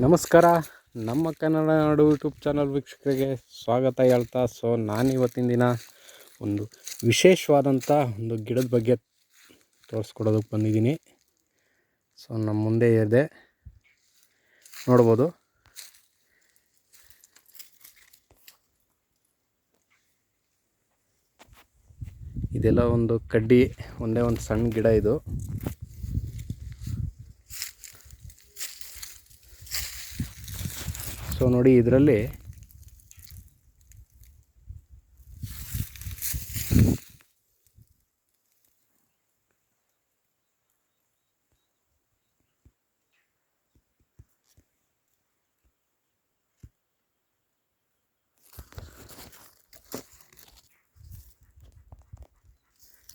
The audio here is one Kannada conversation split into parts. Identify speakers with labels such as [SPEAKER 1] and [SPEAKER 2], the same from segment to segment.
[SPEAKER 1] ನಮಸ್ಕಾರ. ನಮ್ಮ ಕನ್ನಡ ನಾಡು ಯೂಟ್ಯೂಬ್ ಚಾನಲ್ ವೀಕ್ಷಕರಿಗೆ ಸ್ವಾಗತ ಹೇಳ್ತಾ, ನಾನು ಇವತ್ತಿನ ದಿನ ಒಂದು ವಿಶೇಷವಾದಂಥ ಒಂದು ಗಿಡದ ಬಗ್ಗೆ ತೋರಿಸ್ಕೊಡೋದಕ್ಕೆ ಬಂದಿದ್ದೀನಿ. ನಮ್ಮ ಮುಂದೆ ಇದೆ, ನೋಡ್ಬೋದು. ಇದೆಲ್ಲ ಒಂದು ಕಡ್ಡಿ, ಒಂದೇ ಒಂದು ಸಣ್ಣ ಗಿಡ ಇದು. ನೋಡಿ, ಇದರಲ್ಲಿ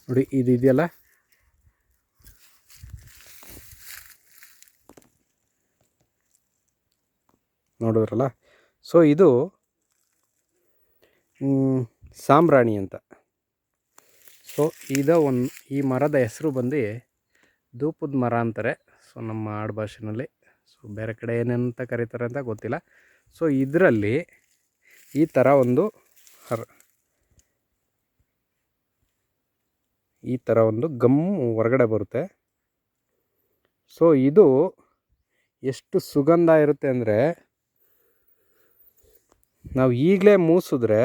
[SPEAKER 1] ನೋಡಿ, ಇದು ಇದೆಯಲ್ಲ, ನೋಡಿದ್ರಲ್ಲ. ಇದು ಸಾಂಬ್ರಾಣಿ ಅಂತ. ಈ ಮರದ ಹೆಸರು ಬಂದು ಧೂಪದ ಮರ ಅಂತಾರೆ ನಮ್ಮ ಆಡು ಭಾಷೆನಲ್ಲಿ. ಬೇರೆ ಕಡೆ ಏನೇನಂತ ಕರೀತಾರೆ ಅಂತ ಗೊತ್ತಿಲ್ಲ. ಇದರಲ್ಲಿ ಈ ಥರ ಒಂದು ಗಮ್ಮು ಹೊರಗಡೆ ಬರುತ್ತೆ. ಇದು ಎಷ್ಟು ಸುಗಂಧ ಇರುತ್ತೆ ಅಂದರೆ, ನಾವು ಈಗಲೇ ಮೂಸಿದ್ರೆ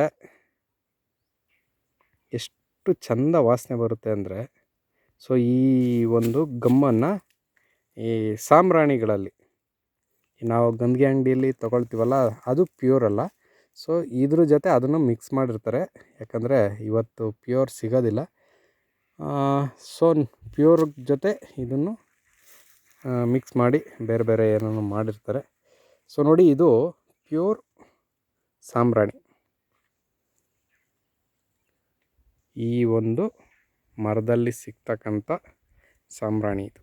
[SPEAKER 1] ಎಷ್ಟು ಚಂದ ವಾಸನೆ ಬರುತ್ತೆ ಅಂದರೆ. ಈ ಒಂದು ಗಮ್ಮನ್ನು ಈ ಸಾಂಬ್ರಾಣಿಗಳಲ್ಲಿ ನಾವು ಗಂಧಿಗೆ ಅಂಗಡಿಯಲ್ಲಿ ತೊಗೊಳ್ತೀವಲ್ಲ, ಅದು ಪ್ಯೂರ್ ಅಲ್ಲ. ಇದ್ರ ಜೊತೆ ಅದನ್ನು ಮಿಕ್ಸ್ ಮಾಡಿರ್ತಾರೆ, ಯಾಕಂದರೆ ಇವತ್ತು ಪ್ಯೂರ್ ಸಿಗೋದಿಲ್ಲ. ಪ್ಯೂರ್ ಜೊತೆ ಇದನ್ನು ಮಿಕ್ಸ್ ಮಾಡಿ ಬೇರೆ ಬೇರೆ ಏನೋ ಮಾಡಿರ್ತಾರೆ. ನೋಡಿ, ಇದು ಪ್ಯೂರ್ ಸಾಂಬ್ರಾಣಿ. ಈ ಒಂದು ಮರದಲ್ಲಿ ಸಿಗ್ತಕ್ಕಂಥ ಸಾಂಬ್ರಾಣಿ, ಇದು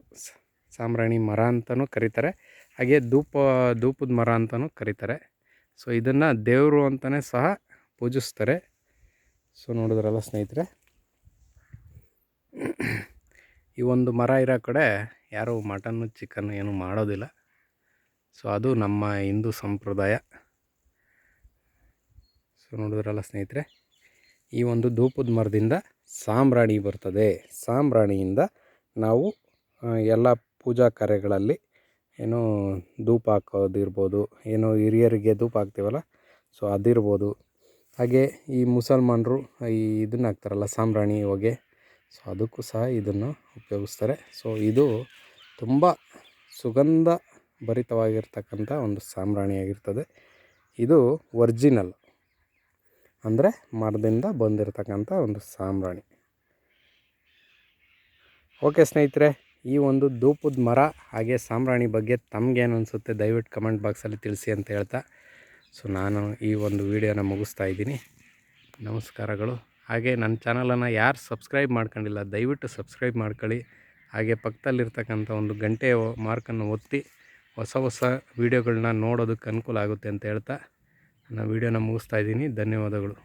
[SPEAKER 1] ಸಾಂಬ್ರಾಣಿ ಮರ ಅಂತಲೂ ಕರೀತಾರೆ, ಹಾಗೆ ಧೂಪದ ಮರ ಅಂತಲೂ ಕರೀತಾರೆ. ಇದನ್ನು ದೇವರು ಅಂತಲೇ ಸಹ ಪೂಜಿಸ್ತಾರೆ. ನೋಡಿದ್ರಲ್ಲ ಸ್ನೇಹಿತರೆ, ಈ ಒಂದು ಮರ ಇರೋ ಕಡೆ ಯಾರೂ ಮಟನ್ನು ಚಿಕನ್ ಏನು ಮಾಡೋದಿಲ್ಲ. ಅದು ನಮ್ಮ ಹಿಂದೂ ಸಂಪ್ರದಾಯ. ನೋಡಿದ್ರಲ್ಲ ಸ್ನೇಹಿತರೆ, ಈ ಒಂದು ಧೂಪದ ಮರದಿಂದ ಸಾಂಬ್ರಾಣಿ ಬರ್ತದೆ. ಸಾಂಬ್ರಾಣಿಯಿಂದ ನಾವು ಎಲ್ಲ ಪೂಜಾ ಕಾರ್ಯಗಳಲ್ಲಿ ಏನೋ ಧೂಪ ಹಾಕೋದಿರ್ಬೋದು, ಏನೋ ಹಿರಿಯರಿಗೆ ಧೂಪ ಹಾಕ್ತೀವಲ್ಲ, ಅದಿರ್ಬೋದು. ಹಾಗೆ ಈ ಮುಸಲ್ಮಾನರು ಇದನ್ನು ಹಾಕ್ತಾರಲ್ಲ, ಸಾಂಬ್ರಾಣಿ ಹೊಗೆ, ಅದಕ್ಕೂ ಸಹ ಇದನ್ನು ಉಪಯೋಗಿಸ್ತಾರೆ. ಇದು ತುಂಬ ಸುಗಂಧ ಭರಿತವಾಗಿರ್ತಕ್ಕಂಥ ಒಂದು ಸಾಂಬ್ರಾಣಿಯಾಗಿರ್ತದೆ. ಇದು ಒರ್ಜಿನಲ್ ಅಂದರೆ ಮರದಿಂದ ಬಂದಿರತಕ್ಕಂಥ ಒಂದು ಸಾಂಬ್ರಾಣಿ. ಓಕೆ ಸ್ನೇಹಿತರೆ, ಈ ಒಂದು ಧೂಪದ ಮರ ಹಾಗೆ ಸಾಂಬ್ರಾಣಿ ಬಗ್ಗೆ ತಮಗೇನು ಅನಿಸುತ್ತೆ ದಯವಿಟ್ಟು ಕಮೆಂಟ್ ಬಾಕ್ಸಲ್ಲಿ ತಿಳಿಸಿ ಅಂತ ಹೇಳ್ತಾ, ನಾನು ಈ ಒಂದು ವಿಡಿಯೋನ ಮುಗಿಸ್ತಾ ಇದ್ದೀನಿ. ನಮಸ್ಕಾರಗಳು. ಹಾಗೆ ನನ್ನ ಚಾನಲನ್ನು ಯಾರು ಸಬ್ಸ್ಕ್ರೈಬ್ ಮಾಡ್ಕೊಂಡಿಲ್ಲ ದಯವಿಟ್ಟು ಸಬ್ಸ್ಕ್ರೈಬ್ ಮಾಡ್ಕೊಳ್ಳಿ. ಹಾಗೆ ಪಕ್ಕದಲ್ಲಿರ್ತಕ್ಕಂಥ ಒಂದು ಗಂಟೆ ಮಾರ್ಕನ್ನು ಒತ್ತಿ ಹೊಸ ವೀಡಿಯೋಗಳನ್ನ ನೋಡೋದಕ್ಕೆ ಅನುಕೂಲ ಆಗುತ್ತೆ ಅಂತ ಹೇಳ್ತಾ ನಾನು ವಿಡಿಯೋನ ಮುಗಿಸ್ತಾ ಇದ್ದೀನಿ. ಧನ್ಯವಾದಗಳು.